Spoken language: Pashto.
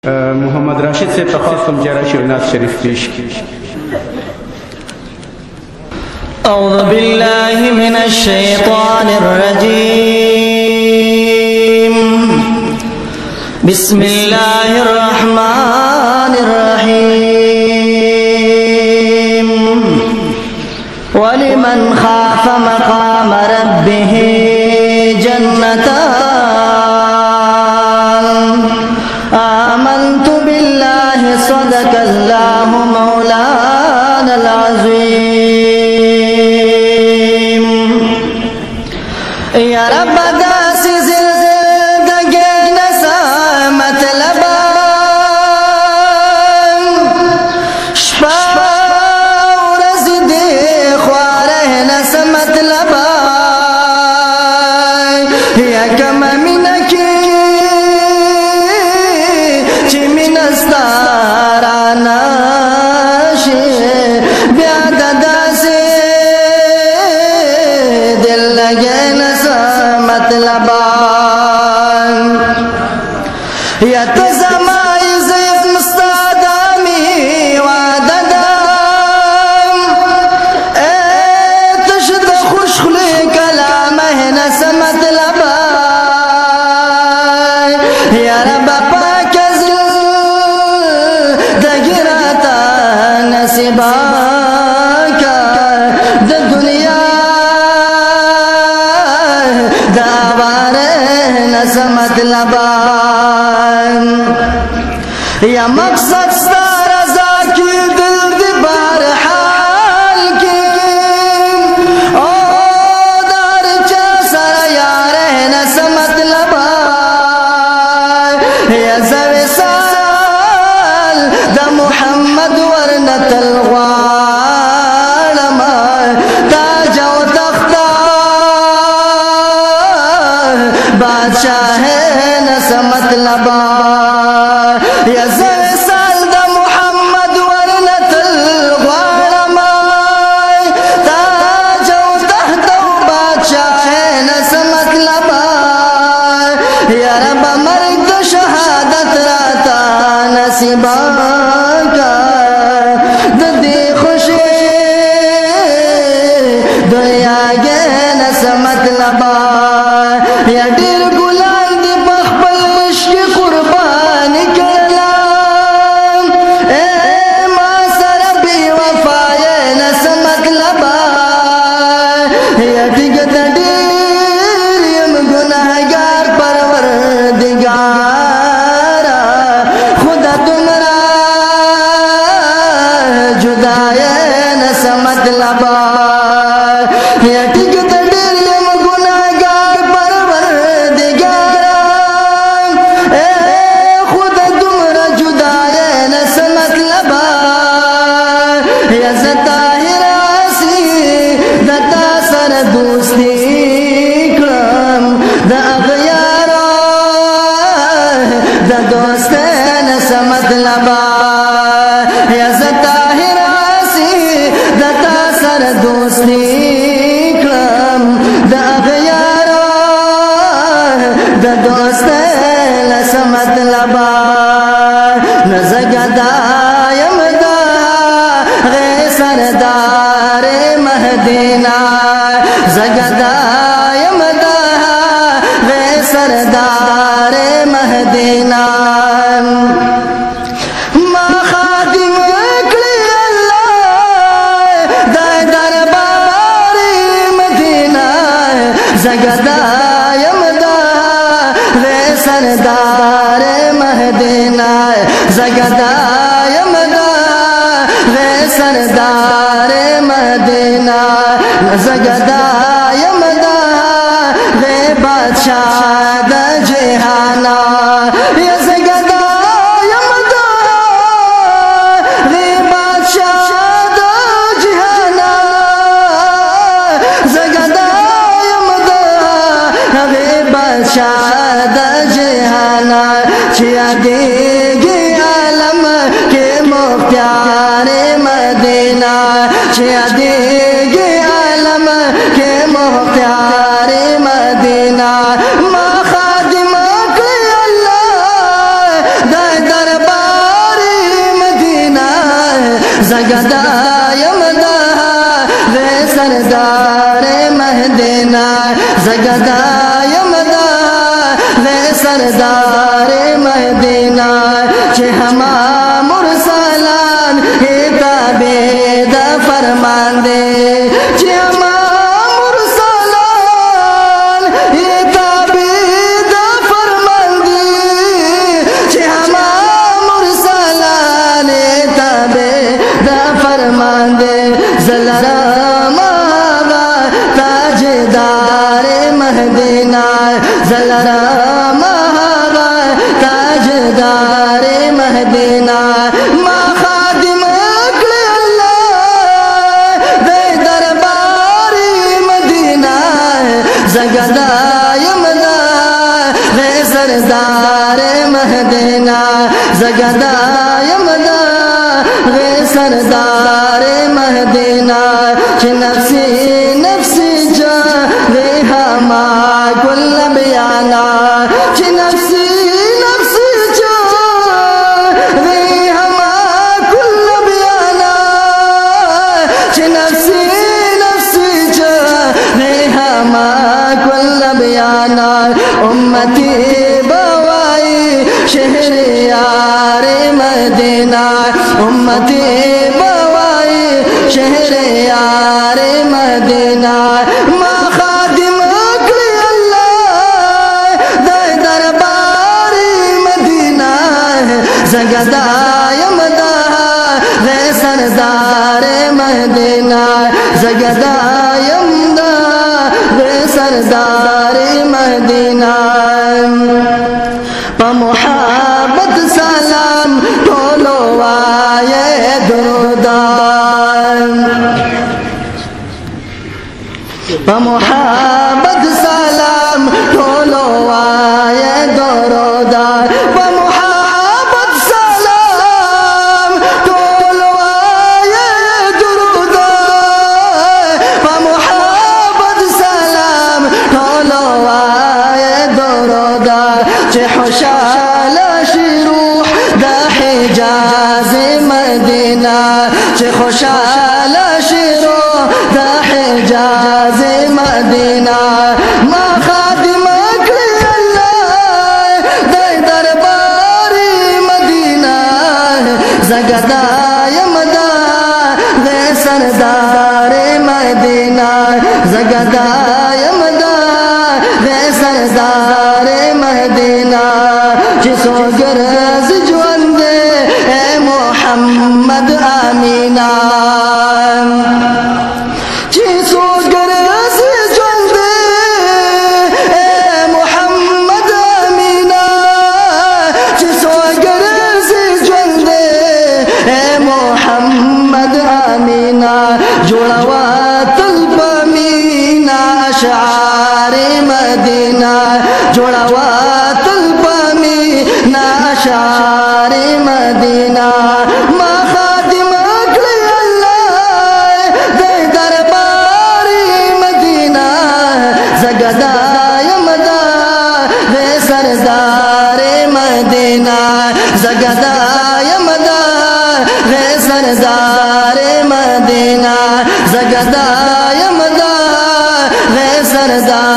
محمد راشد سے تخاصم جراشی وناس شریف پیش أعوذ بالله من الشيطان الرجيم بسم الله الرحمن الرحيم ولمن خاف مقام ربه جنتان آمنت بالله صدق الله مولانا العظيم یا رب داسی زندگی نسا مطلبا شپا ورز دی خواره نسا مطلبا یا کم منکی چی منستارانا شی بیاد داسی دل لگے نسا مطلبان یا تزمائی زیف مستادامی وعددام اے تشد خوشخلی کلامہ نسا مطلبان یا رب پاک زل دگراتا نصیبا کا دا دنیا داوارے نسا مطلبان یا مقصد ستار رضا کی دل دی بار حال کی او دار چا سر یارے نسا مطلبان یا زوی سال دا محمد ورنت الغوالما تاج و تختہ بادشاہ نسا مطلبان یا زوی سال دا محمد ورنت الغوالما تاج و تختہ بادشاہ نسا مطلبان یا رب مرد شہادت راتا نصیبا کا ددی خوشی دنیا گے نسا مطلبان یا دیر گلان دی بخبل عشق قربان کرلام اے ماں سر بی وفای نسا مطلبان یا دیگت دیر یم گناہگار پروردگارا خدا تمرا جدائے نسا مطلبان یا دیگت دیر یم گناہگار پروردگارا اے خدا تمرا جدائے نسا مطلبان یا زطاہر آسی دتا سر دوستی کرم دا اغیارا دا دوستین نسا مطلبان یا زطاہر آسی دتا سر دوستی کرم دا اغیارا دا دوستین نسا مطلبان نزگدا یمدا غی سردار مہدینہ زگدا یمدا غی سردار مہدینہ ما خادم اکلی اللہ دائے درباری مدینہ زگدا یمدا غی سردار مہدینہ زگدا یمدا غی سردار مدینہ زگدا یمدا غی بادشاہ دا جہانا یا زگدا یمدا غی بادشاہ دا جہانا زگدا یمدا غی بادشاہ دا جہانا چیا دیگی عالم کے مختار مدینہ چیا دیگی عالم کے مختار مدینہ ما خادم اکلی اللہ जगदा यमदा वे सरदार मदीना जगदा यमदा वे सरदार मदीना चे हमा मुरसलान हे ताबेद फरमान दे चे हमा मुरसलान हे ताबेद फरमान दे चे हमा मुरसलान हे ताबेद फरमान दे जलरा मावा ताजदार मदीना जलरा मावा ताजदार मदीना मा खादिम अकल अल्लाह दे दरबारी मदीना जगदा यमदा दे सरदार मदीना जगदा यमदा दे सरदार मदीना नफ्सी नफ्सी जा वे हमा कुल बयाना नफ्सी नफ्सी जा वे हमा कुल बयाना नफ्सी नफ्सी जा वे हमा कुल बयाना उम्मती बवाई शहर यार मदीना उम्मती बवाई शहर यार मदीना मा खादिम अकल अल्लाह दे दरबारी मदीना जगदा यमदा वे सरदार मदीना जगदा यमदा वे सरदार मदीना मुहब्बत सलाम टोलो आए दुरुदान मुहब्बत सलाम टोलो आए दुरुदान मुहब्बत सलाम टोलो आए दुरुदान मुहब्बत सलाम टोलो आए दुरुदान चे खुशाल शिरूह दा हिजाज मदीना चे खुशाल शिरूह दा हिजाज मदीना मा खादिम अकल अल्लाह दे दरबारी मदीना जगदा यमदा वे सरदार मदीना जगदा यमदा वे सरदार मदीना जिसो गरज जुंदे ए मोहम्मद आमीना जिसो गरज जुंदे ए मोहम्मद आमीना जिसो गरज जुंदे ए मोहम्मद आमीना जुड़वा तलब मीना अशार मदीना जुड़वा तलब मीना अशार मदीना मा खादिम अकल अल्लाह दे दरबारी मदीना जगदा यमदा वे सरदार मदीना जगदा यमदा वे सरदार मदीना जगदा यमदा वे सरदार